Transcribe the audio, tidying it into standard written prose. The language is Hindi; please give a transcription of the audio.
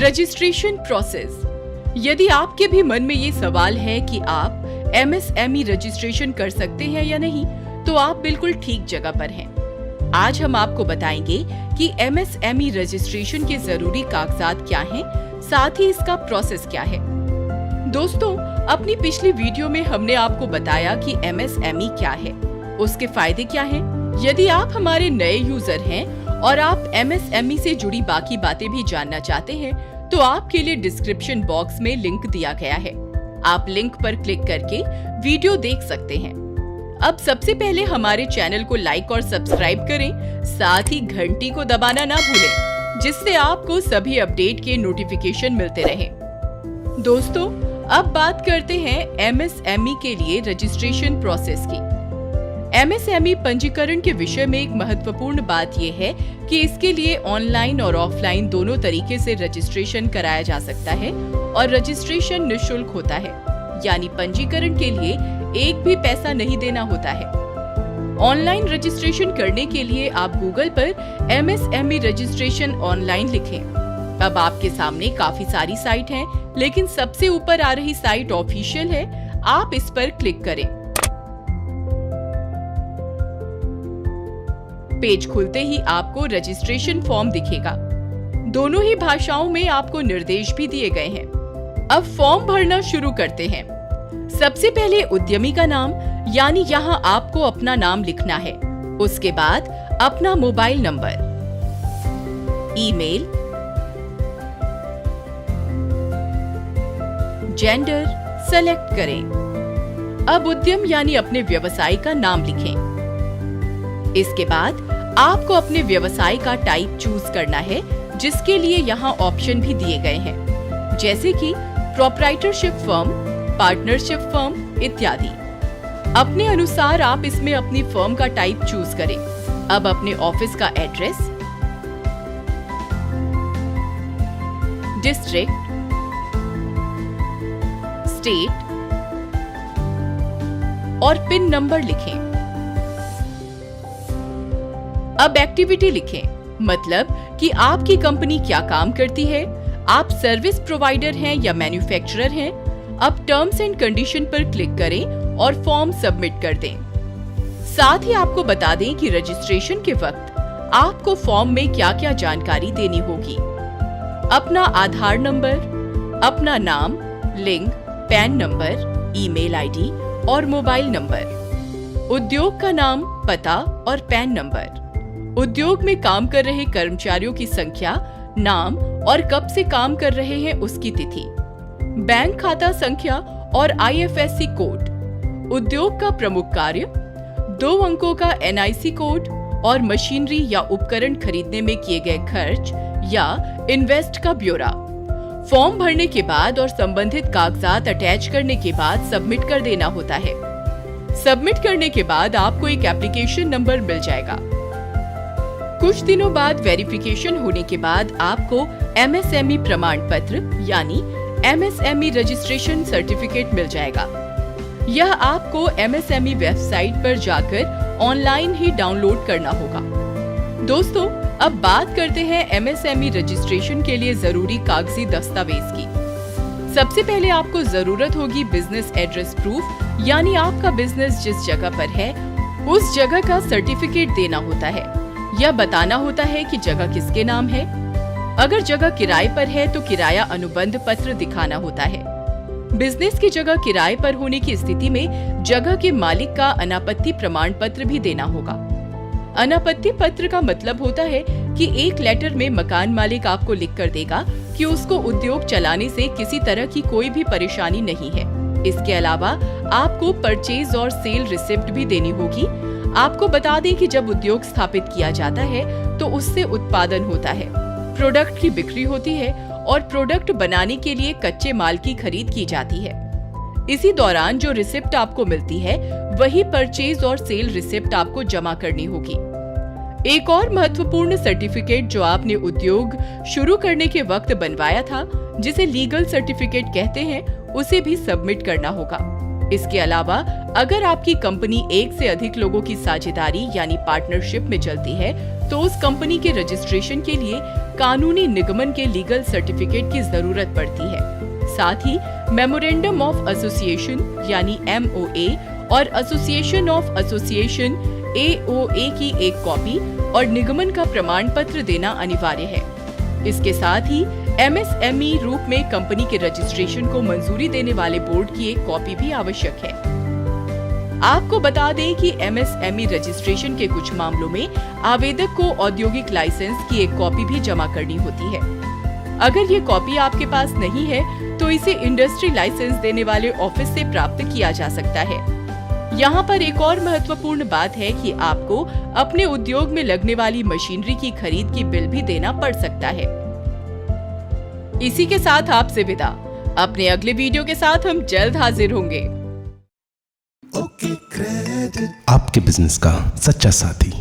Registration process. यदि आपके भी मन में ये सवाल है कि आप एमएसएमई रजिस्ट्रेशन कर सकते हैं या नहीं, तो आप बिल्कुल ठीक जगह पर हैं। आज हम आपको बताएंगे कि एमएसएमई रजिस्ट्रेशन के जरूरी कागजात क्या हैं, साथ ही इसका प्रोसेस क्या है। दोस्तों, अपनी पिछली वीडियो में हमने आपको बताया कि एमएसएमई क्या है, उसके फायदे क्या हैं। यदि आप हमारे नए यूजर हैं और आप एमएसएमई से जुड़ी बाकी बातें भी जानना चाहते हैं, तो आपके लिए डिस्क्रिप्शन बॉक्स में लिंक दिया गया है। आप लिंक पर क्लिक करके वीडियो देख सकते हैं। अब सबसे पहले हमारे चैनल को लाइक और सब्सक्राइब करें, साथ ही घंटी को दबाना ना भूलें, जिससे आपको सभी अपडेट के नोटिफिकेशन मिलते रहें। दोस्तों, अब बात करते हैं एमएसएमई के लिए रजिस्ट्रेशन प्रोसेस की। एमएसएमई पंजीकरण के विषय में एक महत्वपूर्ण बात यह है कि इसके लिए ऑनलाइन और ऑफलाइन दोनों तरीके से रजिस्ट्रेशन कराया जा सकता है और रजिस्ट्रेशन निःशुल्क होता है, यानी पंजीकरण के लिए एक भी पैसा नहीं देना होता है। ऑनलाइन रजिस्ट्रेशन करने के लिए आप गूगल पर एमएसएमई रजिस्ट्रेशन ऑनलाइन लिखें। अब आपके सामने काफी सारी साइट हैं, लेकिन सबसे ऊपर आ रही साइट ऑफिशियल है। आप इस पर क्लिक करें। पेज खुलते ही आपको रजिस्ट्रेशन फॉर्म दिखेगा। दोनों ही भाषाओं में आपको निर्देश भी दिए गए हैं। अब फॉर्म भरना शुरू करते हैं। सबसे पहले उद्यमी का नाम, यानी यहाँ आपको अपना नाम लिखना है। उसके बाद अपना mobile number, email, gender select करें। अब उद्यम यानी अपने व्यवसाय का नाम लिखें। इसके बाद आपको अपने व्यवसाय का टाइप चूज करना है, जिसके लिए यहाँ ऑप्शन भी दिए गए हैं, जैसे कि प्रोप्राइटरशिप फर्म, पार्टनरशिप फर्म इत्यादि। अपने अनुसार आप इसमें अपनी फर्म का टाइप चूज करें। अब अपने ऑफिस का एड्रेस, डिस्ट्रिक्ट, स्टेट और पिन नंबर लिखें। अब एक्टिविटी लिखें, मतलब कि आपकी कंपनी क्या काम करती है। आप सर्विस प्रोवाइडर हैं या मैन्युफैक्चरर हैं। अब टर्म्स एंड कंडीशन पर क्लिक करें और फॉर्म सबमिट कर दें। साथ ही आपको बता दें कि रजिस्ट्रेशन के वक्त आपको फॉर्म में क्या-क्या जानकारी देनी होगी। अपना आधार नंबर, अपना नाम, लिंग, पैन नंबर, ईमेल आईडी और मोबाइल नंबर, उद्योग का नाम, पता और पैन नंबर, उद्योग में काम कर रहे कर्मचारियों की संख्या, नाम और कब से काम कर रहे हैं उसकी तिथि, बैंक खाता संख्या और आईएफएससी कोड, उद्योग का प्रमुख कार्य, 2 अंकों का एनआईसी कोड और मशीनरी या उपकरण खरीदने में किए गए खर्च या इन्वेस्ट का ब्यौरा। फॉर्म भरने के बाद और संबंधित कागजात अटैच करने के बाद सबमिट कर देना होता है। सबमिट करने के बाद आपको एक एप्लीकेशन नंबर मिल जाएगा। कुछ दिनों बाद वेरिफिकेशन होने के बाद आपको एमएसएमई प्रमाण पत्र यानी एमएसएमई रजिस्ट्रेशन सर्टिफिकेट मिल जाएगा। यह आपको एमएसएमई वेबसाइट पर जाकर ऑनलाइन ही डाउनलोड करना होगा। दोस्तों, अब बात करते हैं एमएसएमई रजिस्ट्रेशन के लिए जरूरी कागजी दस्तावेज की। सबसे पहले आपको जरूरत होगी बिजनेस एड्रेस प्रूफ, यानी आपका बिजनेस जिस जगह पर है उस जगह का सर्टिफिकेट देना होता है। यह बताना होता है कि जगह किसके नाम है। अगर जगह किराए पर है तो किराया अनुबंध पत्र दिखाना होता है। बिजनेस की जगह किराए पर होने की स्थिति में जगह के मालिक का अनापत्ति प्रमाण पत्र भी देना होगा। अनापत्ति पत्र का मतलब होता है कि एक लेटर में मकान मालिक आपको लिख कर देगा कि उसको उद्योग चलाने से किसी तरह की कोई भी परेशानी नहीं है। इसके अलावा आपको परचेज और सेल रिसिप्ट भी देनी होगी। आपको बता दें कि जब उद्योग स्थापित किया जाता है तो उससे उत्पादन होता है, प्रोडक्ट की बिक्री होती है और प्रोडक्ट बनाने के लिए कच्चे माल की खरीद की जाती है। इसी दौरान जो रिसिप्ट आपको मिलती है वही परचेज और सेल रिसिप्ट आपको जमा करनी होगी। एक और महत्वपूर्ण सर्टिफिकेट जो आपने उद्योग शुरू करने के वक्त बनवाया था, जिसे लीगल सर्टिफिकेट कहते हैं, उसे भी सबमिट करना होगा। इसके अलावा अगर आपकी कंपनी एक से अधिक लोगों की साझेदारी यानी पार्टनरशिप में चलती है, तो उस कंपनी के रजिस्ट्रेशन के लिए कानूनी निगमन के लीगल सर्टिफिकेट की जरूरत पड़ती है। साथ ही मेमोरेंडम ऑफ एसोसिएशन यानी MOA और एसोसिएशन ऑफ एसोसिएशन AOA की एक कॉपी और निगमन का प्रमाण पत्र देना अनिवार्य है। इसके साथ ही MSME रूप में कंपनी के रजिस्ट्रेशन को मंजूरी देने वाले बोर्ड की एक कॉपी भी आवश्यक है। आपको बता दें कि MSME रजिस्ट्रेशन के कुछ मामलों में आवेदक को औद्योगिक लाइसेंस की एक कॉपी भी जमा करनी होती है। अगर ये कॉपी आपके पास नहीं है तो इसे इंडस्ट्री लाइसेंस देने वाले ऑफिस से प्राप्त किया जा सकता है। यहाँ पर एक और महत्वपूर्ण बात है कि आपको अपने उद्योग में लगने वाली मशीनरी की खरीद की बिल भी देना पड़ सकता है। इसी के साथ आपसे विदा। अपने अगले वीडियो के साथ हम जल्द हाजिर होंगे। आपके बिजनेस का सच्चा साथी।